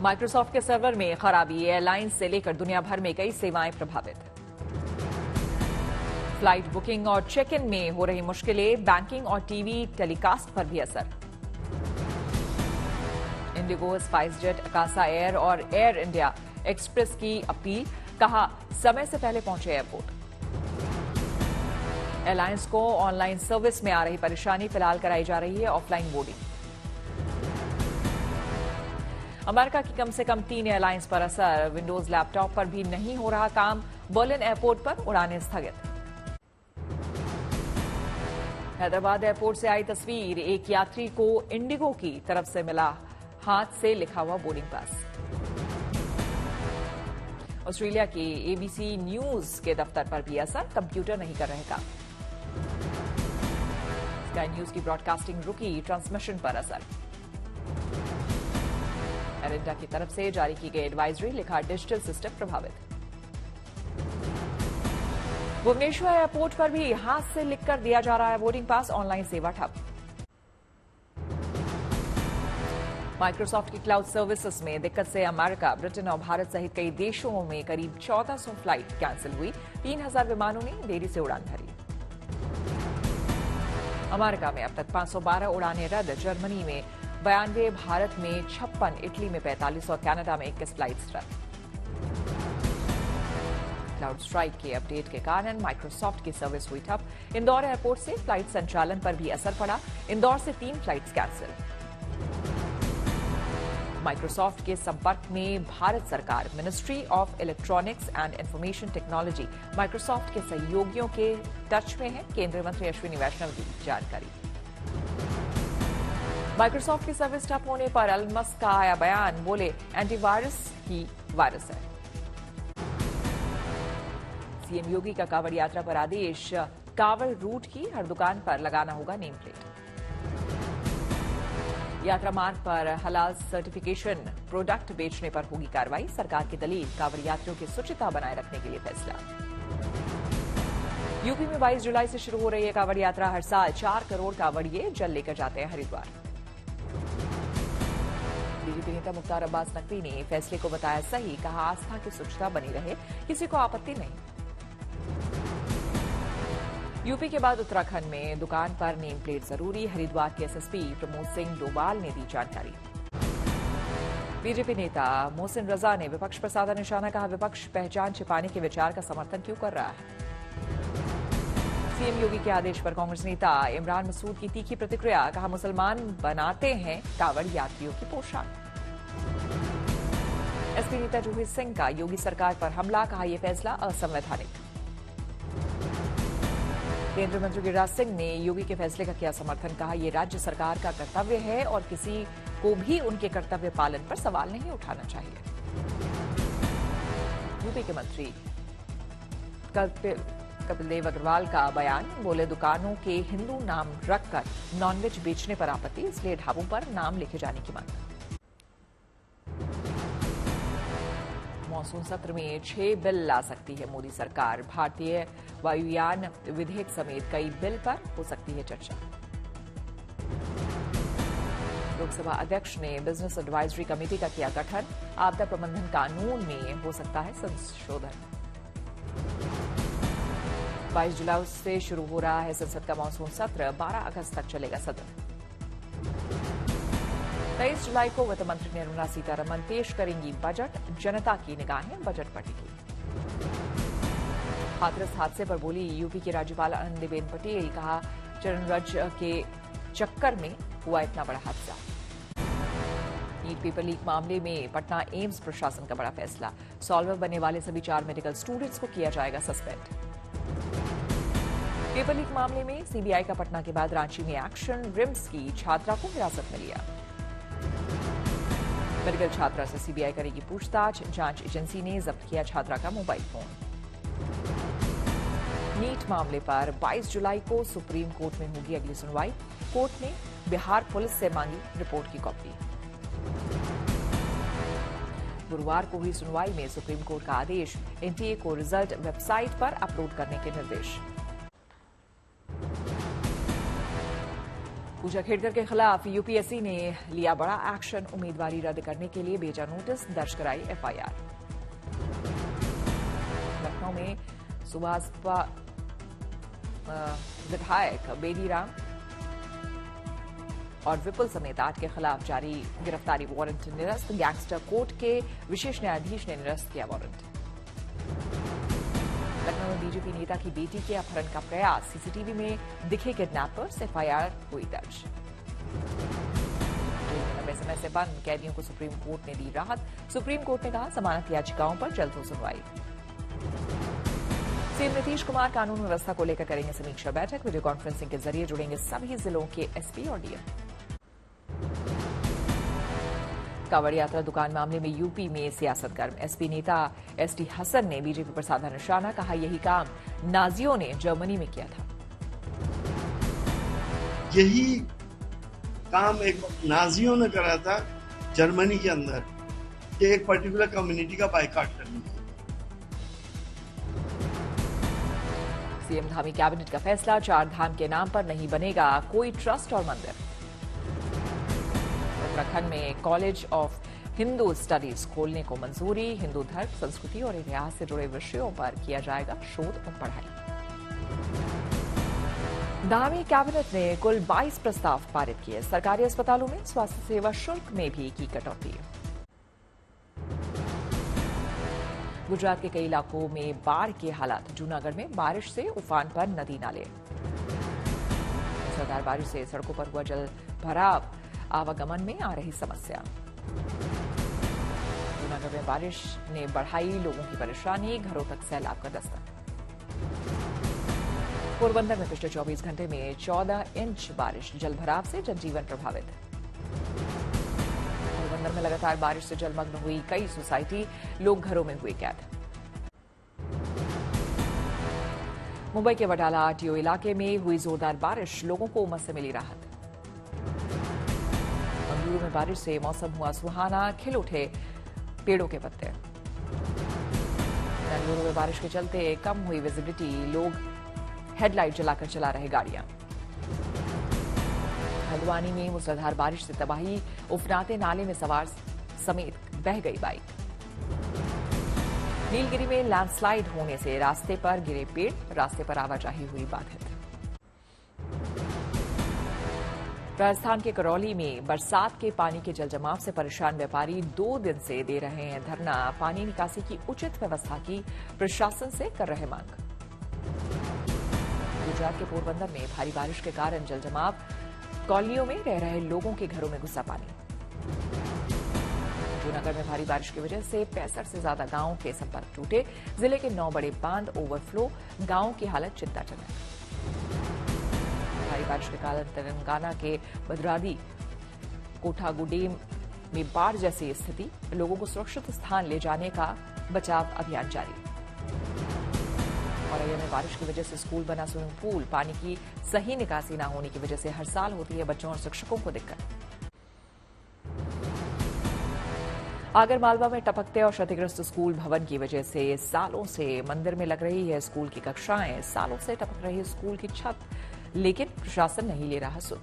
Microsoft के server में खराबी, एयरलाइंस से लेकर दुनिया भर में कई सेवाएं प्रभावित। फ्लाइट बुकिंग और चेक इन में हो रही मुश्किलें, बैंकिंग और टीवी टेलीकास्ट पर भी असर। इंडिगो, स्पाइसजेट, अकासा एयर और एयर इंडिया एक्सप्रेस की अपील, कहा समय से पहले पहुंचे एयरपोर्ट। एयरलाइंस को ऑनलाइन सर्विस में आ रही परेशानी, फिलहाल कराई जा रही है ऑफलाइन बोर्डिंग। अमेरिका की कम से कम 3 एयरलाइंस पर असर, विंडोज लैपटॉप पर भी नहीं हो रहा काम, बर्लिन एयरपोर्ट पर उड़ानें स्थगित। हैदराबाद एयरपोर्ट से आई तस्वीर, एक यात्री को इंडिगो की तरफ से मिला हाथ से लिखा हुआ बोर्डिंग पास। ऑस्ट्रेलिया के एबीसी न्यूज के दफ्तर पर भी असर, कंप्यूटर नहीं कर रहे काम। स्काई न्यूज की ब्रॉडकास्टिंग रुकी, ट्रांसमिशन पर असर। एयर इंडिया की तरफ से जारी की गई एडवाइजरी, लिखा डिजिटल सिस्टम प्रभावित। भुवनेश्वर एयरपोर्ट पर भी हाथ से लिखकर दिया जा रहा है बोर्डिंग पास, ऑनलाइन सेवा ठप। माइक्रोसॉफ्ट की क्लाउड सर्विसेज में दिक्कत से अमेरिका, ब्रिटेन और भारत सहित कई देशों में करीब 1400 फ्लाइट कैंसिल हुई, 3000 विमानों ने देरी से उड़ान भरी। अमेरिका में अब तक 512 उड़ानें रद्द, जर्मनी में 92, भारत में 56, इटली में 45 और कनाडा में 21 फ्लाइट्स रद्द। क्लाउड स्ट्राइक के अपडेट के कारण माइक्रोसॉफ्ट की सर्विस हुई ठप। इंदौर एयरपोर्ट से फ्लाइट संचालन पर भी असर पड़ा, इंदौर से 3 फ्लाइट्स कैंसिल। माइक्रोसॉफ्ट के संपर्क में भारत सरकार, ministry of electronics and information technology Microsoft के सहयोगियों के टच में है, केंद्रीय मंत्री अश्विनी वैष्णव की जानकारी। माइक्रोसॉफ्ट की सर्विस ठप होने पर एलन मस्क का आया बयान, बोले एंटीवायरस ही वायरस है। सीएम योगी का कांवड़ यात्रा पर आदेश, कांवड़ रूट की हर दुकान पर लगाना होगा नेम प्लेट। यात्रा मार्ग पर हलाल सर्टिफिकेशन प्रोडक्ट बेचने पर होगी कार्रवाई, सरकार की दलील, कांवड़ यात्रियों की शुचिता बनाए रखने के लिए फैसला। यूपी में 22 जुलाई से शुरू हो रही है कांवड़ यात्रा, हर साल 4 करोड़ कांवड़िए जल लेकर जाते हैं हरिद्वार। बीजेपी नेता मुख्तार अब्बास नकवी ने फैसले को बताया सही, कहा आस्था की शुचिता बनी रहे, किसी को आपत्ति नहीं। यूपी के बाद उत्तराखंड में दुकान पर नेम प्लेट जरूरी, हरिद्वार के एसएसपी प्रमोद सिंह डोभाल ने दी जानकारी। बीजेपी नेता मोहसिन रजा ने विपक्ष पर साधा निशाना, कहा विपक्ष पहचान छिपाने के विचार का समर्थन क्यों कर रहा है। सीएम योगी के आदेश पर कांग्रेस नेता इमरान मसूद की तीखी प्रतिक्रिया, कहा मुसलमान बनाते हैं कांवड़ यात्रियों की पोशाक। एसपी नेता जूही सिंह का योगी सरकार पर हमला, कहा यह फैसला असंवैधानिक। केंद्रीय मंत्री गिरिराज सिंह ने योगी के फैसले का किया समर्थन, कहा यह राज्य सरकार का कर्तव्य है और किसी को भी उनके कर्तव्य पालन पर सवाल नहीं उठाना चाहिए। यूपी के मंत्री कपिल देव अग्रवाल का बयान, बोले दुकानों के हिंदू नाम रखकर नॉनवेज बेचने पर आपत्ति, इसलिए ढाबों पर नाम लिखे जाने की मांग। मॉनसून सत्र में 6 बिल ला सकती है मोदी सरकार, भारतीय वायुयान विधेयक समेत कई बिल पर हो सकती है चर्चा। लोकसभा अध्यक्ष ने बिजनेस एडवाइजरी कमेटी का किया गठन, आपदा प्रबंधन कानून में हो सकता है संशोधन। 22 जुलाई से शुरू हो रहा है संसद का मानसून सत्र, 12 अगस्त तक चलेगा सदन। 23 जुलाई को वित्त मंत्री निर्मला सीतारमण पेश करेंगी बजट, जनता की निगाहें बजट पर टिकी। हाथरस हादसे पर बोली यूपी की राज्यपाल आनंदीबेन पटेल, कहा चरणरज के चक्कर में हुआ इतना बड़ा हादसा। नीट पेपर लीक मामले में पटना एम्स प्रशासन का बड़ा फैसला, सॉल्वर बनने वाले सभी 4 मेडिकल स्टूडेंट्स को किया जाएगा सस्पेंड। पेपर लीक मामले में सीबीआई का पटना के बाद रांची में एक्शन, रिम्स की छात्रा को हिरासत में लिया। मेडिकल छात्रा से सीबीआई करेगी पूछताछ, जांच एजेंसी ने जब्त किया छात्रा का मोबाइल फोन। नीट मामले पर 22 जुलाई को सुप्रीम कोर्ट में होगी अगली सुनवाई, कोर्ट ने बिहार पुलिस से मांगी रिपोर्ट की कॉपी। गुरुवार को हुई सुनवाई में सुप्रीम कोर्ट का आदेश, एनटीए को रिजल्ट वेबसाइट पर अपलोड करने के निर्देश। पूजा खेड़कर के खिलाफ यूपीएससी ने लिया बड़ा एक्शन। उम्मीदवारी रद्द करने के लिए भेजा नोटिस, दर्ज कराई एफआईआर। लखनऊ में सुभाषपा विधायक बेदीराम और विपुल समेत 8 के खिलाफ जारी गिरफ्तारी वारंट निरस्त। गैंगस्टर कोर्ट के विशेष न्यायाधीश ने निरस्त किया वारंट। लखनऊ में बीजेपी नेता की बेटी के अपहरण का प्रयास, सीसीटीवी में दिखे किडनैपर्स, एफआईआर हुई दर्ज। लंबे समय से बंद कैदियों को सुप्रीम कोर्ट ने दी राहत। सुप्रीम कोर्ट ने कहा जमानत याचिकाओं पर जल्द हो सुनवाई। सीएम नीतीश कुमार कानून व्यवस्था को लेकर करेंगे समीक्षा बैठक। वीडियो कॉन्फ्रेंसिंग के जरिए जुड़ेंगे सभी जिलों के एसपी और डीएम। कांवड़ यात्रा दुकान मामले में यूपी में सियासत गर्म। एसपी नेता एसटी हसन ने बीजेपी पर साधा निशाना, कहा यही काम नाजियों ने जर्मनी में किया था। यही काम एक नाजियों ने करा था जर्मनी के अंदर, कि एक पर्टिकुलर कम्युनिटी का बाइकआउट करने के लिए। सीएम धामी कैबिनेट का फैसला, 4 धाम के नाम पर नहीं बनेगा कोई ट्रस्ट और मंदिर। उत्तराखंड में कॉलेज ऑफ हिंदू स्टडीज खोलने को मंजूरी। हिंदू धर्म, संस्कृति और इतिहास से जुड़े विषयों पर किया जाएगा शोध और पढ़ाई। धामी कैबिनेट ने कुल 22 प्रस्ताव पारित किए। सरकारी अस्पतालों में स्वास्थ्य सेवा शुल्क में भी की कटौती। गुजरात के कई इलाकों में बाढ़ के हालात। जूनागढ़ में बारिश से उफान पर नदी नाले। मूसलाधार बारिश से सड़कों पर हुआ जल भराव, आवागमन में आ रही समस्या। जूनागढ़ में बारिश ने बढ़ाई लोगों की परेशानी, घरों तक सैलाब का दस्तक। पोरबंदर में पिछले 24 घंटे में 14 इंच बारिश, जलभराव से जनजीवन प्रभावित। पोरबंदर में लगातार बारिश से जलमग्न हुई कई सोसाइटी, लोग घरों में हुए कैद। मुंबई के वडाला आरटीओ इलाके में हुई जोरदार बारिश, लोगों को उमस से मिली राहत। बेंगलुरु में बारिश से मौसम हुआ सुहाना, खिल उठे पेड़ों के पत्ते। बेंगलुरु में बारिश के चलते कम हुई विजिबिलिटी, लोग हेडलाइट जलाकर चला रहे गाड़ियां। हल्द्वानी में मूसलाधार बारिश से तबाही, उफनाते नाले में सवार समेत बह गई बाइक। नीलगिरी में लैंडस्लाइड होने से रास्ते पर गिरे पेड़, रास्ते पर आवाजाही हुई बाधित। राजस्थान के करौली में बरसात के पानी के जलजमाव से परेशान व्यापारी 2 दिन से दे रहे हैं धरना। पानी निकासी की उचित व्यवस्था की प्रशासन से कर रहे मांग। गुजरात के पोरबंदर में भारी बारिश के कारण जलजमाव, कॉलोनियों में रह रहे लोगों के घरों में घुसा पानी। जूनागढ़ में भारी बारिश की वजह से 65 से ज्यादा गांवों के संपर्क टूटे। जिले के 9 बड़े बांध ओवरफ्लो, गांवों की हालत चिंताजनक। भारी बारिश के कारण तेलंगाना के भद्रादी, कोठागुडेम में बाढ़ जैसी स्थिति, लोगों को सुरक्षित स्थान ले जाने का बचाव अभियान जारी। औरैया में बारिश की वजह से स्कूल बना स्विमिंग पूल, पानी की सही निकासी न होने की वजह से हर साल होती है बच्चों और शिक्षकों को दिक्कत। आगरमालवा में टपकते और क्षतिग्रस्त स्कूल भवन की वजह से सालों से मंदिर में लग रही है स्कूल की कक्षाएं, सालों से टपक रही स्कूल की छत, लेकिन प्रशासन नहीं ले रहा सुध।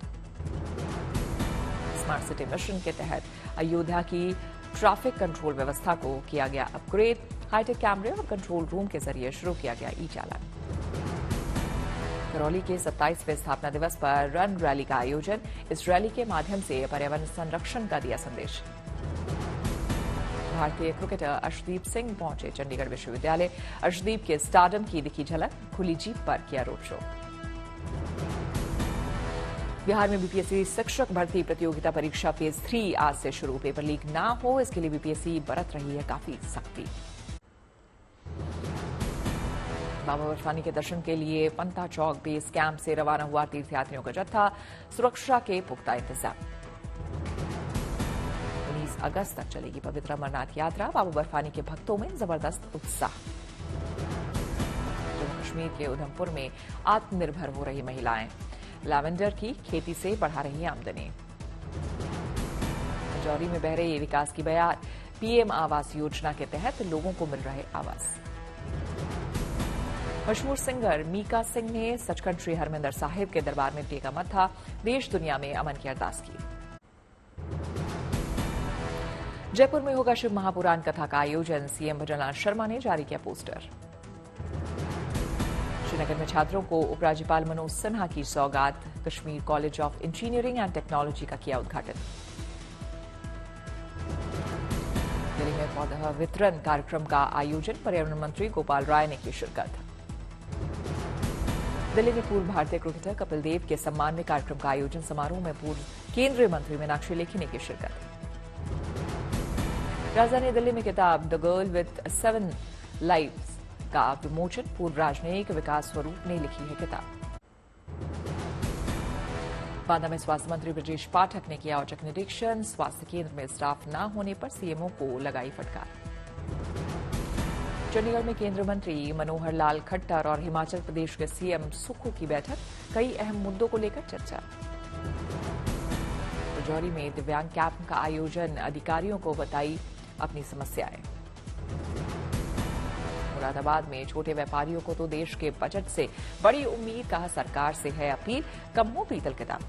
स्मार्ट सिटी मिशन के तहत अयोध्या की ट्रैफिक कंट्रोल व्यवस्था को किया गया अपग्रेड। हाईटेक कैमरे और कंट्रोल रूम के जरिए शुरू किया गया ई चालान। करौली के 27वें स्थापना दिवस पर रन रैली का आयोजन। इस रैली के माध्यम से पर्यावरण संरक्षण का दिया संदेश। भारतीय क्रिकेटर अर्शदीप सिंह पहुंचे चंडीगढ़ विश्वविद्यालय। अर्शदीप के स्टारडम की दिखी झलक, खुली जीप पर किया रोड शो। बिहार में बीपीएससी शिक्षक भर्ती प्रतियोगिता परीक्षा फेज 3 आज से शुरू। पेपर लीक ना हो, इसके लिए बीपीएससी बरत रही है काफी सख्ती। बाबा बर्फानी के दर्शन के लिए पंता चौक बेस कैंप से रवाना हुआ तीर्थयात्रियों का जत्था, सुरक्षा के पुख्ता इंतजाम। 19 अगस्त तक चलेगी पवित्र अमरनाथ यात्रा। बाबा बर्फानी के भक्तों में जबरदस्त उत्साह। जम्मू कश्मीर के उधमपुर में आत्मनिर्भर हो रही महिलाएं, लैवेंडर की खेती से बढ़ा रही आमदनी। राजौरी में बह रही विकास की बयार, पीएम आवास योजना के तहत लोगों को मिल रहे आवास। मशहूर सिंगर मीका सिंह ने सचखंड श्री हरमिंदर साहिब के दरबार में टेका मत्था, देश दुनिया में अमन की अरदास की। जयपुर में होगा शिव महापुराण कथा का आयोजन, सीएम भजनलाल शर्मा ने जारी किया पोस्टर। श्रीनगर में छात्रों को उपराज्यपाल मनोज सिन्हा की सौगात, Kashmir college of engineering and technology का किया उद्घाटन। दिल्ली में पौधा वितरण कार्यक्रम का आयोजन, पर्यावरण मंत्री गोपाल राय ने की शिरकत। दिल्ली में पूर्व भारतीय क्रिकेटर कपिल देव के सम्मान में कार्यक्रम का आयोजन, समारोह में पूर्व केंद्रीय मंत्री मीनाक्षी लेखी ने की शिरकत। राजधानी दिल्ली में किताब द गर्ल विथ 7 लाइव्स का विमोचन, पूर्व राजनयिक विकास स्वरूप ने लिखी है किताब। बांदा में स्वास्थ्य मंत्री ब्रजेश पाठक ने किया औचक निरीक्षण, स्वास्थ्य केंद्र में स्टाफ न होने पर सीएमओ को लगाई फटकार। चंडीगढ़ में केंद्रीय मंत्री मनोहर लाल खट्टर और हिमाचल प्रदेश के सीएम सुक्खू की बैठक, कई अहम मुद्दों को लेकर चर्चा। राजौरी में दिव्यांग कैंप का आयोजन, अधिकारियों को बताई अपनी समस्याएं। मुरादाबाद में छोटे व्यापारियों को तो देश के बजट से बड़ी उम्मीद, कहा सरकार से है अपील, कम हो पीतल के दाम।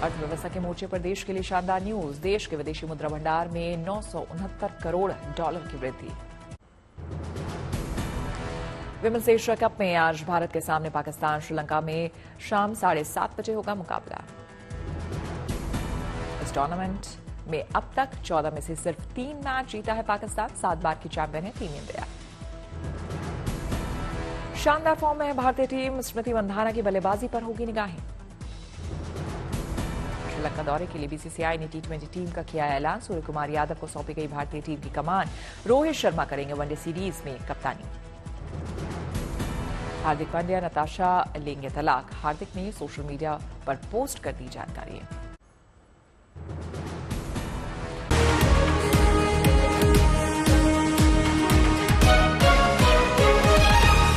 अर्थव्यवस्था के मोर्चे पर देश के लिए शानदार न्यूज, देश के विदेशी मुद्रा भंडार में $969 करोड़ की वृद्धि। विमेंस एशिया कप में आज भारत के सामने पाकिस्तान, श्रीलंका में शाम 7:30 बजे होगा मुकाबला। इस टूर्नामेंट में अब तक 14 में से सिर्फ 3 मैच जीता है पाकिस्तान, 7 बार की चैंपियन है टीम इंडिया। शानदार फॉर्म में है भारतीय टीम, स्मृति मंधाना की बल्लेबाजी पर होगी निगाहें। श्रीलंका दौरे के लिए बीसीसीआई ने T20 टीम का किया ऐलान, सूर्य कुमार यादव को सौंपी गई भारतीय टीम की कमान, रोहित शर्मा करेंगे वनडे सीरीज में कप्तानी। हार्दिक पांड्या, नताशा लेंगे तलाक, हार्दिक ने सोशल मीडिया पर पोस्ट कर दी जानकारी।